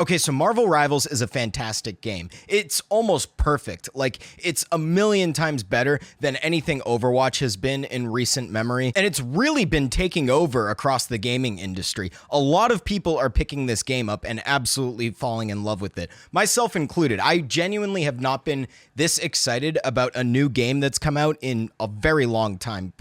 Okay, so Marvel Rivals is a fantastic game. It's almost perfect. Like, it's a million times better than anything Overwatch has been in recent memory. And it's really been taking over across the gaming industry. A lot of people are picking this game up and absolutely falling in love with it, myself included. I genuinely have not been this excited about a new game that's come out in a very long time.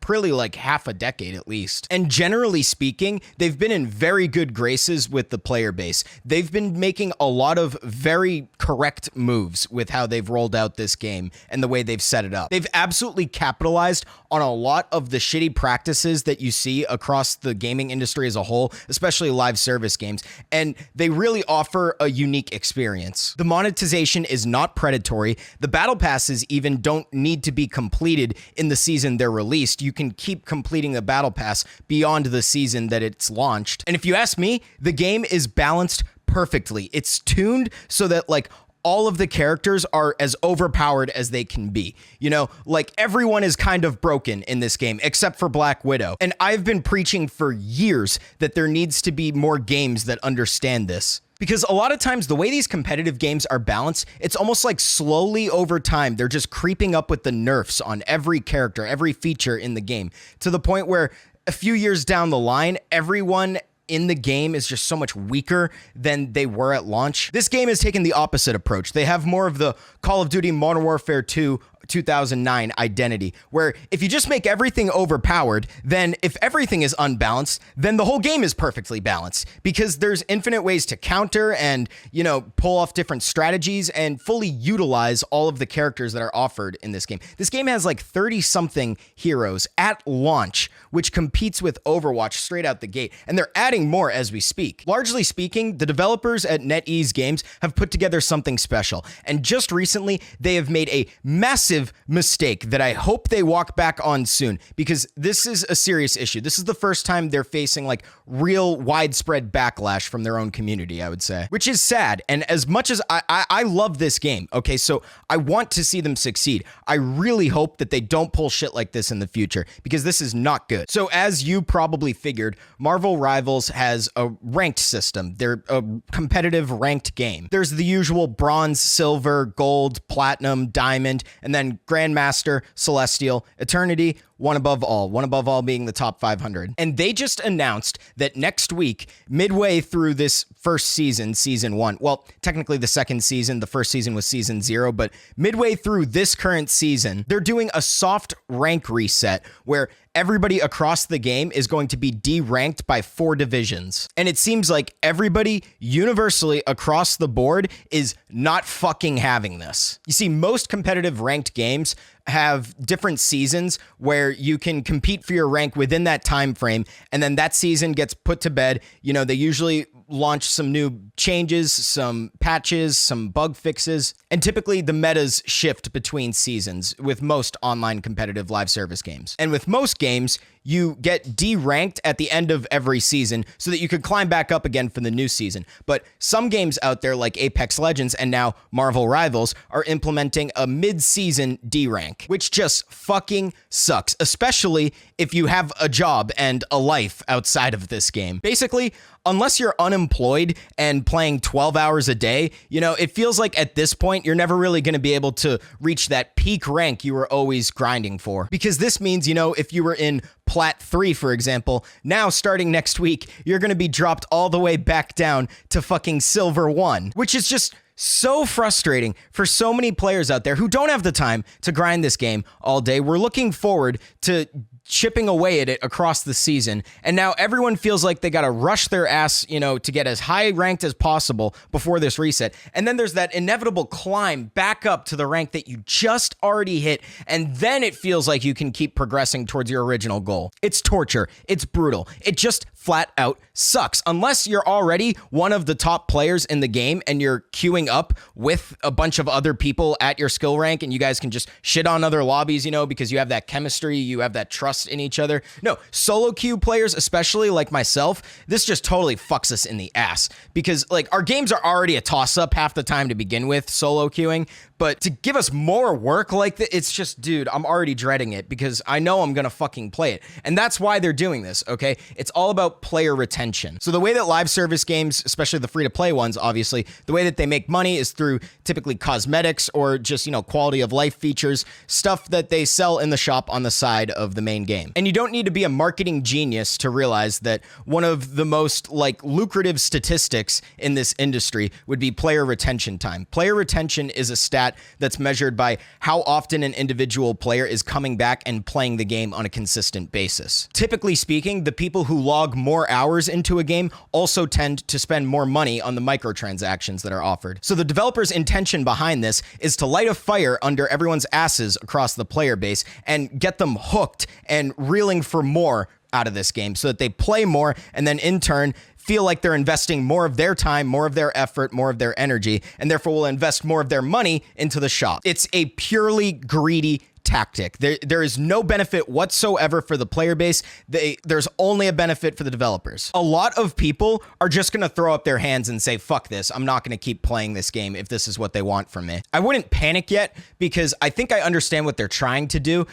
Probably like half a decade at least. And generally speaking, they've been in very good graces with the player base. They've been making a lot of very correct moves with how they've rolled out this game and the way they've set it up. They've absolutely capitalized on a lot of the shitty practices that you see across the gaming industry as a whole, especially live service games, and they really offer a unique experience. The monetization is not predatory. The battle passes even don't need to be completed in the season they're released. You can keep completing the battle pass beyond the season that it's launched. And if you ask me, the game is balanced perfectly. It's tuned so that like all of the characters are as overpowered as they can be. You know, like everyone is kind of broken in this game except for Black Widow. And I've been preaching for years that there needs to be more games that understand this. Because a lot of times the way these competitive games are balanced, it's almost like slowly over time, they're just creeping up with the nerfs on every character, every feature in the game, to the point where a few years down the line, everyone in the game is just so much weaker than they were at launch. This game has taken the opposite approach. They have more of the Call of Duty Modern Warfare 2 2009 identity, where if you just make everything overpowered, then if everything is unbalanced, then the whole game is perfectly balanced because there's infinite ways to counter and, you know, pull off different strategies and fully utilize all of the characters that are offered in this game. This game has like 30 something heroes at launch, which competes with Overwatch straight out the gate, and they're adding more as we speak. Largely speaking, the developers at NetEase Games have put together something special, and just recently they have made a massive mistake that I hope they walk back on soon, because this is a serious issue. This is the first time they're facing like real widespread backlash from their own community, I would say, which is sad. And as much as I love this game, okay, so I want to see them succeed. I really hope that they don't pull shit like this in the future, because this is not good. So as you probably figured, Marvel Rivals has a ranked system. They're a competitive ranked game. There's the usual bronze, silver, gold, platinum, diamond, and then Grandmaster, Celestial, Eternity, one above all being the top 500. And they just announced that next week, midway through this first season, season 1, well, technically the second season, the first season was season 0, but midway through this current season, they're doing a soft rank reset where everybody across the game is going to be deranked by 4 divisions. And it seems like everybody universally across the board is not fucking having this. You see, most competitive ranked games have different seasons where you can compete for your rank within that time frame, and then that season gets put to bed. You know, they usually launch some new changes, some patches, some bug fixes, and typically the metas shift between seasons with most online competitive live service games. And with most games, you get deranked at the end of every season so that you could climb back up again for the new season. But some games out there like Apex Legends and now Marvel Rivals are implementing a mid-season derank, which just fucking sucks, especially if you have a job and a life outside of this game. Basically, unless you're unemployed and playing 12 hours a day, you know, it feels like at this point, you're never really going to be able to reach that peak rank you were always grinding for. Because this means, you know, if you were in Plat 3, for example, now starting next week, you're going to be dropped all the way back down to fucking Silver 1, which is just so frustrating for so many players out there who don't have the time to grind this game all day. We're looking forward to chipping away at it across the season, and now everyone feels like they gotta rush their ass, you know, to get as high ranked as possible before this reset. And then there's that inevitable climb back up to the rank that you just already hit, and then it feels like you can keep progressing towards your original goal. It's torture. It's brutal. It just flat out sucks. Unless you're already one of the top players in the game and you're queuing up with a bunch of other people at your skill rank and you guys can just shit on other lobbies, you know, because you have that chemistry, you have that trust in each other. No, solo queue players, especially like myself, this just totally fucks us in the ass, because like our games are already a toss-up half the time to begin with, solo queuing, but to give us more work like that, it's just, dude, I'm already dreading it because I know I'm gonna fucking play it. And that's why they're doing this, okay? It's all about about player retention. So the way that live service games, especially the free-to-play ones, obviously, the way that they make money is through typically cosmetics or just, quality of life features, stuff that they sell in the shop on the side of the main game. And you don't need to be a marketing genius to realize that one of the most lucrative statistics in this industry would be player retention time. Player retention is a stat that's measured by how often an individual player is coming back and playing the game on a consistent basis. Typically speaking, the people who log more hours into a game also tend to spend more money on the microtransactions that are offered. So the developer's intention behind this is to light a fire under everyone's asses across the player base and get them hooked and reeling for more out of this game so that they play more and then in turn feel like they're investing more of their time, more of their effort, more of their energy, and therefore will invest more of their money into the shop. It's a purely greedy tactic. There is no benefit whatsoever for the player base. There's only a benefit for the developers. A lot of people are just going to throw up their hands and say, fuck this, I'm not going to keep playing this game if this is what they want from me. I wouldn't panic yet because I think I understand what they're trying to do.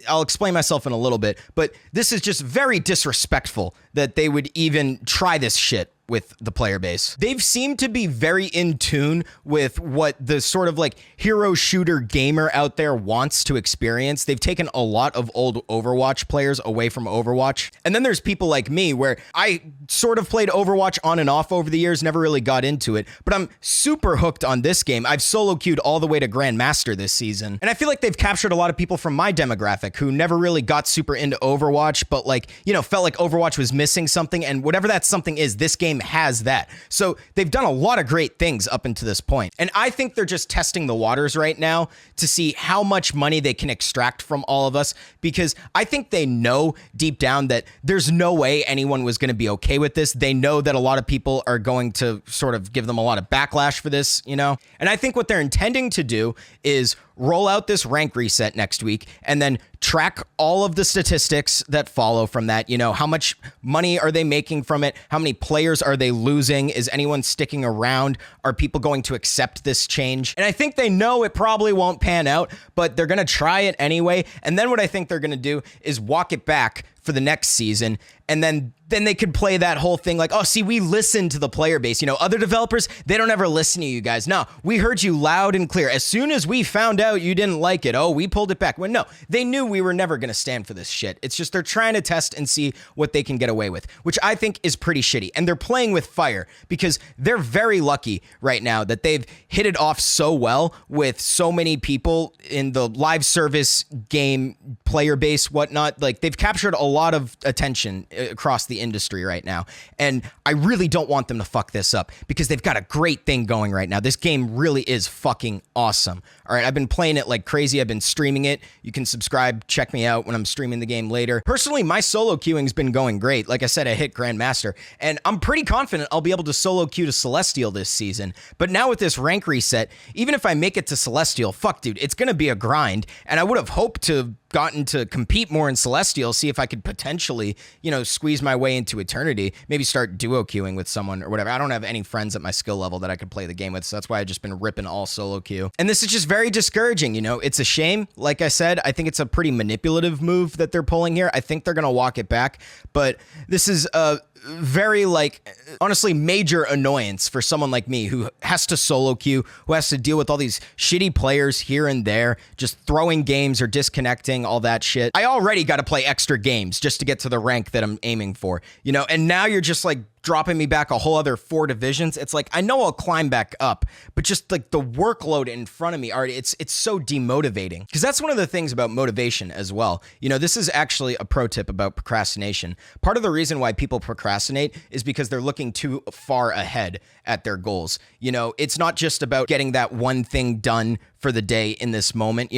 I'll explain myself in a little bit, but this is just very disrespectful that they would even try this shit with the player base. They've seemed to be very in tune with what the sort of hero shooter gamer out there wants to experience. They've taken a lot of old Overwatch players away from Overwatch. And then there's people like me where I sort of played Overwatch on and off over the years, never really got into it, but I'm super hooked on this game. I've solo queued all the way to Grandmaster this season. And I feel like they've captured a lot of people from my demographic who never really got super into Overwatch, but felt like Overwatch was missing something. And whatever that something is, this game has that. So they've done a lot of great things up until this point. And I think they're just testing the waters right now to see how much money they can extract from all of us, because I think they know deep down that there's no way anyone was going to be okay with this. They know that a lot of people are going to sort of give them a lot of backlash for this, And I think what they're intending to do is roll out this rank reset next week and then track all of the statistics that follow from that. How much money are they making from it? How many players are they losing? Is anyone sticking around? Are people going to accept this change? And I think they know it probably won't pan out, but they're going to try it anyway. And then what I think they're going to do is walk it back for the next season. And then they could play that whole thing like, oh, see, we listen to the player base. Other developers, they don't ever listen to you guys. No, we heard you loud and clear. As soon as we found out you didn't like it, oh, we pulled it back. Well, no, they knew we were never going to stand for this shit. It's just they're trying to test and see what they can get away with, which I think is pretty shitty. And they're playing with fire because they're very lucky right now that they've hit it off so well with so many people in the live service game player base, whatnot. They've captured a lot of attention across the industry right now. And I really don't want them to fuck this up because they've got a great thing going right now. This game really is fucking awesome. All right, I've been playing it like crazy. I've been streaming it. You can subscribe, check me out when I'm streaming the game later. Personally, my solo queuing's been going great. Like I said, I hit Grandmaster, and I'm pretty confident I'll be able to solo queue to Celestial this season. But now with this rank reset, even if I make it to Celestial, fuck, dude, it's gonna be a grind. And I would have hoped to gotten to compete more in Celestial, see if I could potentially, squeeze my way into Eternity, maybe start duo queuing with someone or whatever. I don't have any friends at my skill level that I could play the game with, so that's why I've just been ripping all solo queue. And this is just very discouraging, It's a shame. Like I said, I think it's a pretty manipulative move that they're pulling here. I think they're going to walk it back, but this is a very honestly major annoyance for someone like me who has to solo queue, who has to deal with all these shitty players here and there, just throwing games or disconnecting, all that shit. I already got to play extra games just to get to the rank that I'm aiming for, and now you're just dropping me back a whole other 4 divisions. It's I know I'll climb back up, but just the workload in front of me already, it's so demotivating. Because that's one of the things about motivation as well. This is actually a pro tip about procrastination. Part of the reason why people procrastinate is because they're looking too far ahead at their goals. It's not just about getting that one thing done for the day in this moment.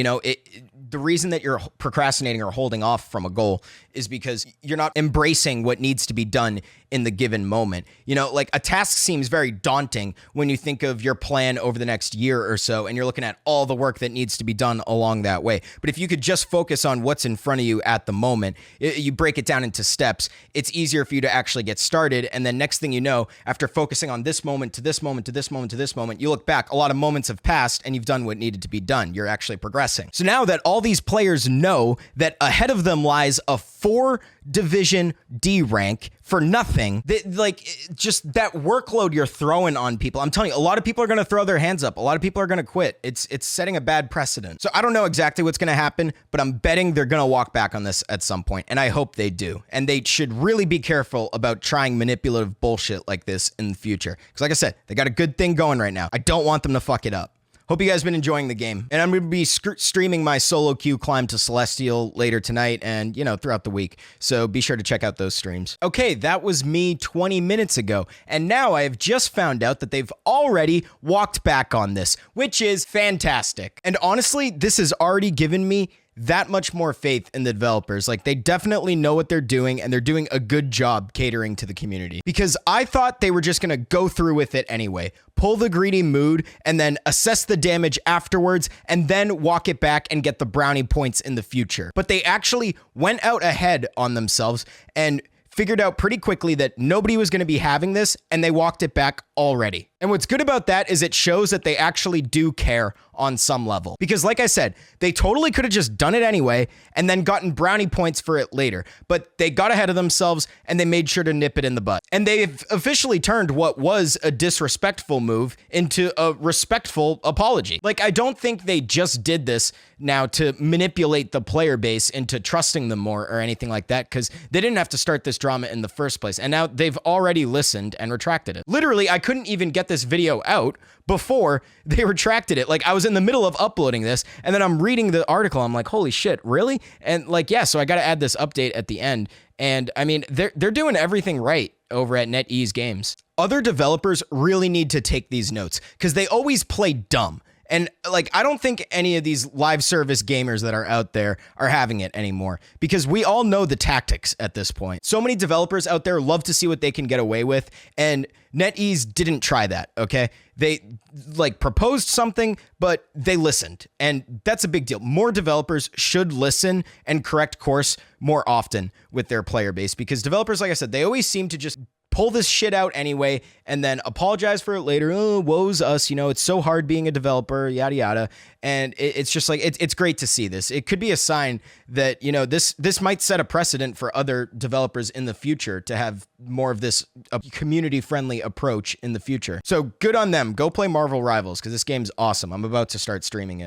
The reason that you're procrastinating or holding off from a goal is because you're not embracing what needs to be done in the given moment. A task seems very daunting when you think of your plan over the next year or so, and you're looking at all the work that needs to be done along that way. But if you could just focus on what's in front of you at the moment, you break it down into steps, it's easier for you to actually get started. And then next thing you know, after focusing on this moment to this moment to this moment to this moment, you look back, a lot of moments have passed and you've done what needed needed to be done. You're actually progressing. So now that all these players know that ahead of them lies a 4-division D rank for nothing, just that workload you're throwing on people. I'm telling you, a lot of people are going to throw their hands up. A lot of people are going to quit. It's setting a bad precedent. So I don't know exactly what's going to happen, but I'm betting they're going to walk back on this at some point, and I hope they do. And they should really be careful about trying manipulative bullshit like this in the future. Because like I said, they got a good thing going right now. I don't want them to fuck it up. Hope you guys been enjoying the game. And I'm going to be streaming my solo queue climb to Celestial later tonight and, throughout the week. So be sure to check out those streams. Okay, that was me 20 minutes ago. And now I have just found out that they've already walked back on this, which is fantastic. And honestly, this has already given me that much more faith in the developers. Like, they definitely know what they're doing, and they're doing a good job catering to the community. Because I thought they were just going to go through with it anyway, pull the greedy mood, and then assess the damage afterwards, and then walk it back and get the brownie points in the future. But they actually went out ahead on themselves and figured out pretty quickly that nobody was going to be having this, and they walked it back already. And what's good about that is it shows that they actually do care on some level. Because like I said, they totally could have just done it anyway and then gotten brownie points for it later. But they got ahead of themselves and they made sure to nip it in the butt. And they've officially turned what was a disrespectful move into a respectful apology. Like, I don't think they just did this now to manipulate the player base into trusting them more or anything like that, because they didn't have to start this drama in the first place. And now they've already listened and retracted it. Literally, I couldn't even get this video out before they retracted it. Like, I was in the middle of uploading this, and then I'm reading the article. I'm like, holy shit, really? And like, yeah, so I got to add this update at the end. And I mean, they're doing everything right over at NetEase Games. Other developers really need to take these notes because they always play dumb. And like, I don't think any of these live service gamers that are out there are having it anymore, because we all know the tactics at this point. So many developers out there love to see what they can get away with, and NetEase didn't try that, okay? They like proposed something, but they listened, and that's a big deal. More developers should listen and correct course more often with their player base, because developers, like I said, they always seem to just pull this shit out anyway and then apologize for it later. Oh, woe's us. It's so hard being a developer, yada, yada. And it's just like, it's great to see this. It could be a sign that, this might set a precedent for other developers in the future to have more of this community friendly approach in the future. So good on them. Go play Marvel Rivals, because this game's awesome. I'm about to start streaming it.